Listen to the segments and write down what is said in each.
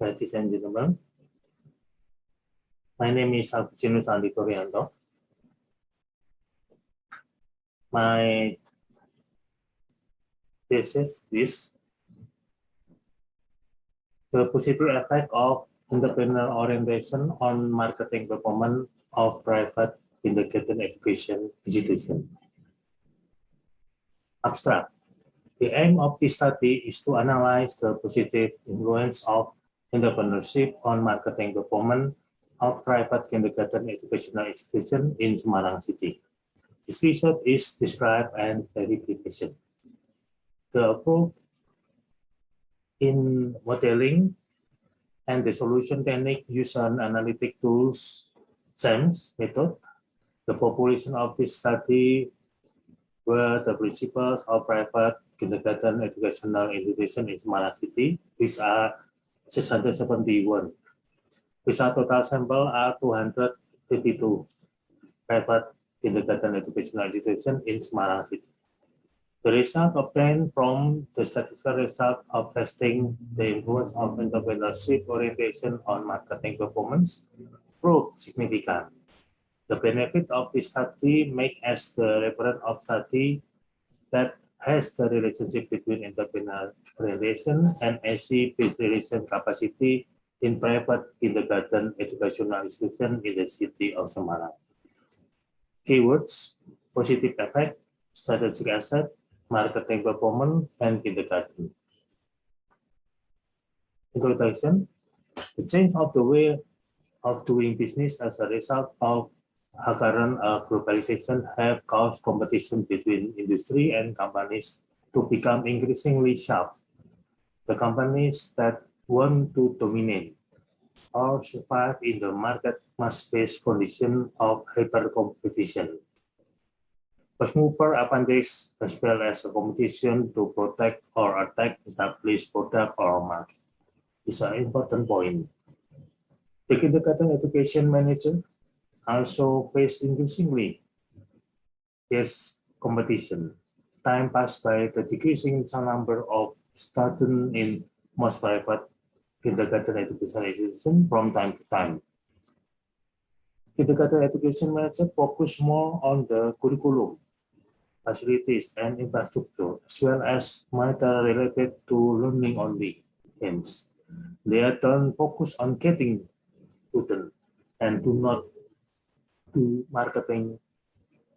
Ladies and gentlemen, my name is Agustinus Andi Torianto. My thesis is the positive effect of entrepreneurial orientation on marketing performance of private integrated education institutions. Abstract. The aim of this study is to analyze the positive influence of entrepreneurship on marketing performance of private kindergarten educational institutions in Semarang City. This research is described and verification. The approach in modeling and the solution technique use an analytic tools SAMS method. The population of this study were the principals of private kindergarten educational institution in Semarang City, which are 671, with a total sample are 252 private kindergarten educational institution in Semarang City. The result obtained from the statistical result of testing the influence of entrepreneurship orientation on marketing performance proved significant. The benefit of this study make as the reference of study that has the relationship between entrepreneurial orientation and AC-based relation capacity in private kindergarten educational institution in the city of Semarang. Keywords: positive effect, strategic asset, marketing performance, and kindergarten. Introduction: the change of the way of doing business as a result of current globalization have caused competition between industry and companies to become increasingly sharp. The companies that want to dominate or survive in the market must face conditions of hyper-competition. First mover advantage as well as a competition to protect or attack established product or market is an important point. The kindergarten education manager also face increasingly fierce competition. Time passed by the decreasing number of students in most private kindergarten education institutions from time to time. Kindergarten education manager focus more on the curriculum, facilities, and infrastructure, as well as matter related to learning only. Hence, they don't focus on getting students and do not do marketing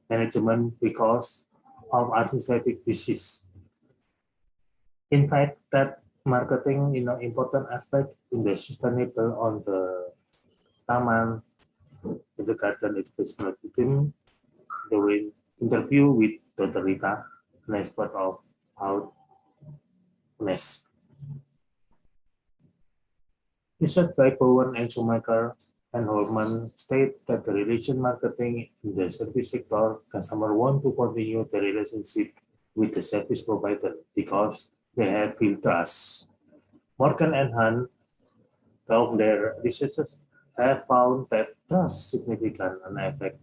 management because of administrative business. In fact, that marketing is an important aspect in the sustainable on the Taman Kindergarten Educational System. During interview with Dr. Rita, an expert of outness. Research by Bowen and Schumacher and Holman state that the relation marketing in the service sector, customer want to continue the relationship with the service provider because they have built trust. Morgan and Hunt, of their researchers, have found that trust significant and affect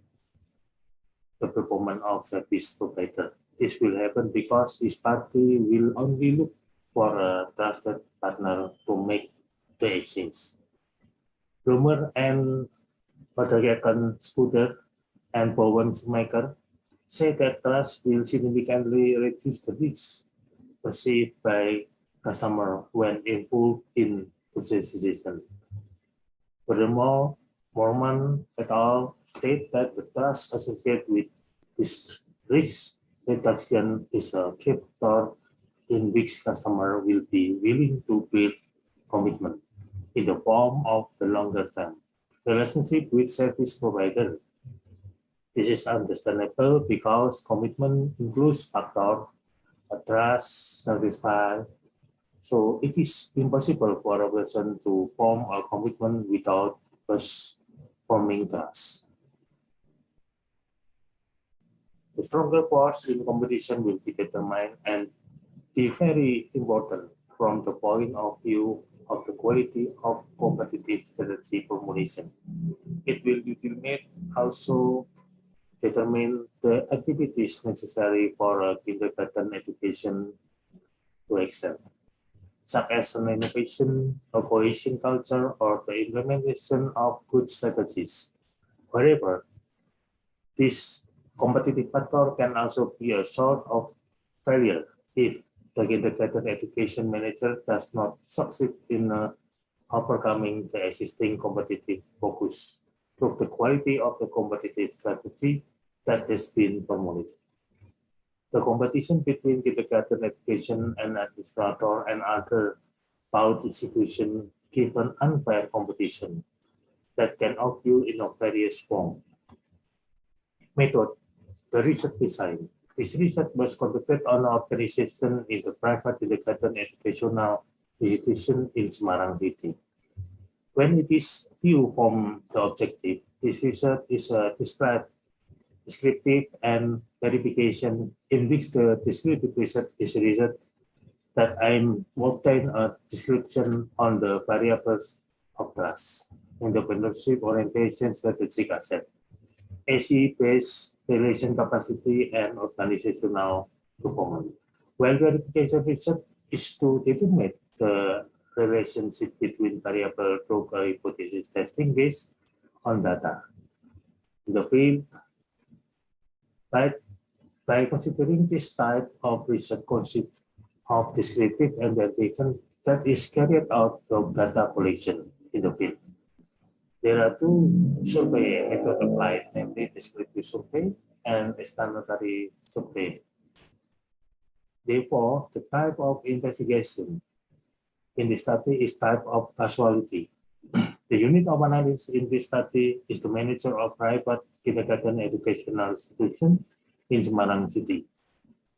the performance of service provider. This will happen because each party will only look for a trusted partner to make the exchange. Rumor and Patriarchan Scooter and Bowen Schumacher say that trust will significantly reduce the risk perceived by customer when involved in purchase decision. Furthermore, Mormon et al. State that the trust associated with this risk reduction is a key factor in which customer will be willing to build commitment in the form of the longer term relationship with service provider. This is understandable because commitment includes factor trust, satisfy. So it is impossible for a person to form a commitment without first forming trust. The stronger force in competition will be determined and be very important from the point of view of the quality of competitive strategy formulation. It will ultimately also determine the activities necessary for a kindergarten education to excel. such as an innovation, a cohesion culture, or the implementation of good strategies. However, this competitive factor can also be a source of failure if the integrated education manager does not succeed in overcoming the existing competitive focus through the quality of the competitive strategy that has been formulated. The competition between kindergarten education and administrator and other powered institutions give an unfair competition that can occur in a various forms. Method, the research design. This research was conducted on an organization in the private kindergarten educational institution in Semarang City. When it is viewed from the objective, this research is descriptive and verification, in which the descriptive research is a research that aim to obtain a description on the variables of class, entrepreneurship orientation, strategic asset, AC-based relation capacity, and organizational performance. While verification research is to determine the relationship between variable through a hypothesis testing based on data. In the field, by considering this type of research concept of descriptive and verification that is carried out of data collection in the field. There are two survey methods applied, namely descriptive survey and explanatory survey. Therefore, the type of investigation in this study is type of causality. The unit of analysis in this study is the manager of private kindergarten educational institution in Semarang City.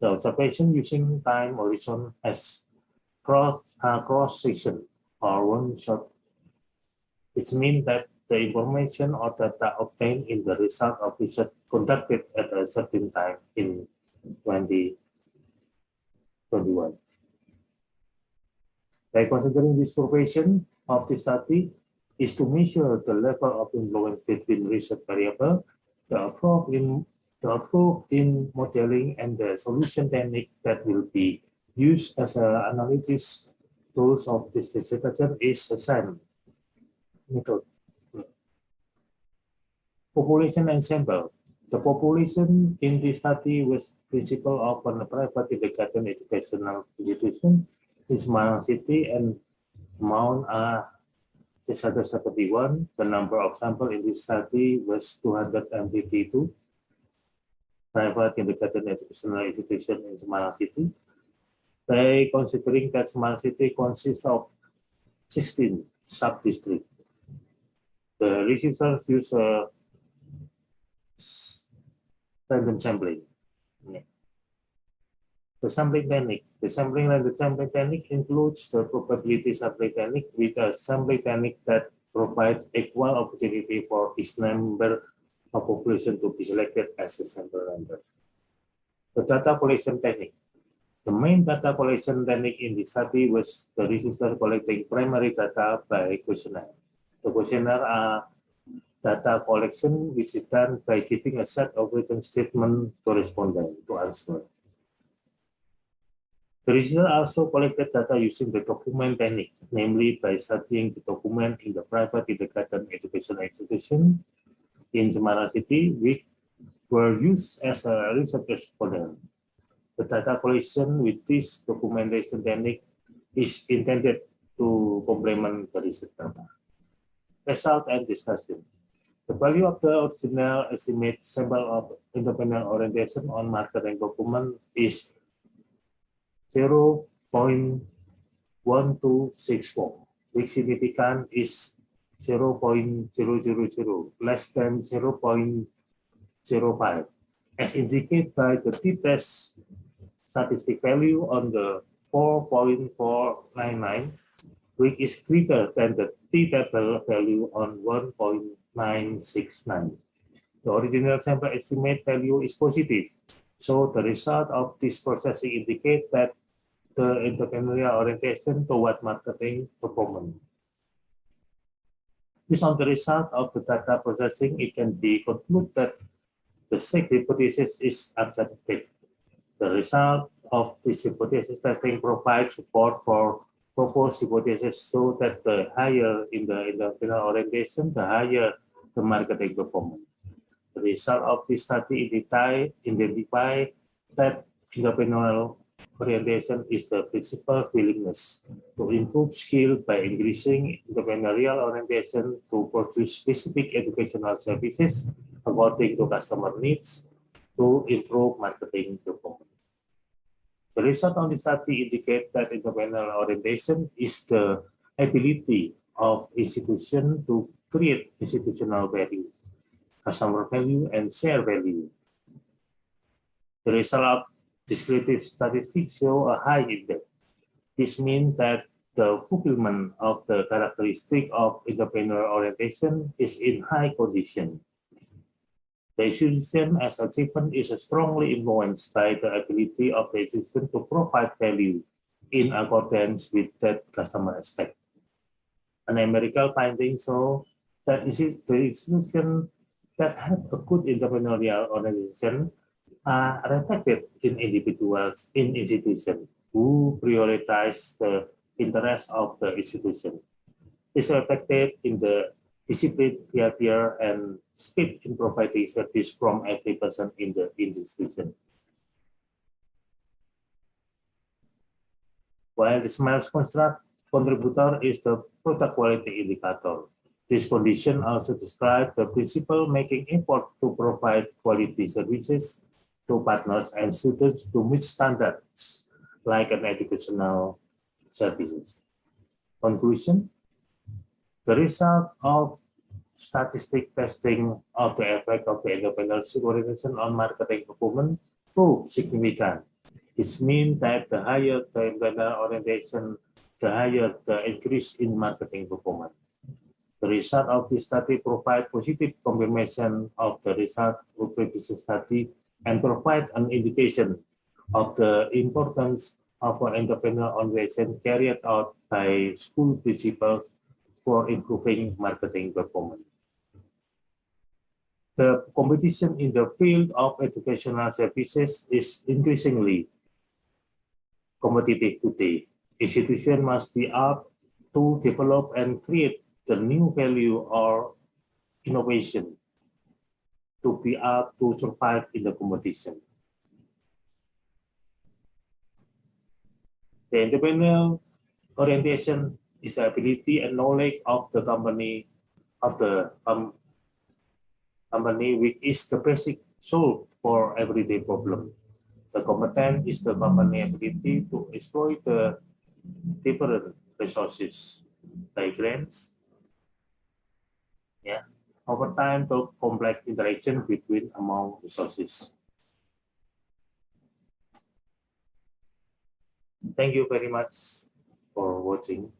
The observation using time horizon as cross section or one shot, which means that the information or data obtained in the result of research conducted at a certain time in 2021. By considering this probation of the study is to measure the level of influence between research variable, the approach in modeling, and the solution technique that will be used as an analysis tools of this dissertation is the same method. Population and sample. The population in this study was principal of a private kindergarten educational institution in Semarang City and amount 671. The number of samples in this study was 252. Private kindergarten educational institution in Semarang City. By considering that Semarang City consists of 16 sub-districts, the researchers use a random sampling. The sampling technique. The sampling and the sampling technique includes the probability sampling technique, which is a sampling technique that provides equal opportunity for each number of population to be selected as a sample number. The data collection technique. The main data collection technique in this study was the researcher collecting primary data by questionnaire. The questionnaire are data collection, which is done by giving a set of written statements to respondent to answer. The researcher also collected data using the document technique, namely by studying the document in the private kindergarten educational institution in Semarang City, which were used as a research respondent. The data collection with this documentation technique is intended to complement the research data. Result and discussion. The value of the original estimate sample of entrepreneurial orientation on market and document is 0.1264, which significant is 0.000, less than 0.05, as indicated by the t-test statistic value on the 4.499, which is greater than the t-table value on 1.969. The original sample estimate value is positive, so the result of this processing indicates that the entrepreneurial orientation toward marketing performance. Based on the result of the data processing, it can be concluded that the safe hypothesis is accepted. The result of this hypothesis testing provides support for proposed hypothesis show that the higher in the entrepreneurial orientation, the higher the marketing performance. The result of this study identify that entrepreneurial orientation is the principal willingness to improve skill by increasing entrepreneurial orientation to produce specific educational services according to customer needs to improve marketing performance. The result of the study indicate that entrepreneurial orientation is the ability of institution to create institutional value, customer value, and share value. The result of descriptive statistics show a high index. This means that the fulfillment of the characteristic of entrepreneurial orientation is in high condition. The institution as a achievement is strongly influenced by the ability of the institution to provide value in accordance with that customer expect. An empirical finding show that the institution that have a good entrepreneurial organization are reflected in individuals in institutions who prioritize the interests of the institution. This is reflected in the discipline, behavior, and speed in providing service from every person in the institution. While the SMILES construct contributor is the product quality indicator, this condition also describes the principle making effort to provide quality services to partners and students to meet standards like an educational services. Conclusion: the result of statistic testing of the effect of the entrepreneurship orientation on marketing performance proved significant. It means that the higher the entrepreneurial orientation, the higher the increase in marketing performance. The result of this study provide positive confirmation of the result of previous study and provide an indication of the importance of an entrepreneurial orientation carried out by school principals for improving marketing performance. The competition in the field of educational services is increasingly competitive today. Institutions must be up to develop and create the new value or innovation to be up to survive in the competition. The entrepreneurial orientation is the ability and knowledge of the company which is the basic solve for everyday problem. The competence is the company ability to exploit the different resources like grants, over time to complex interaction between among resources. Thank you very much for watching.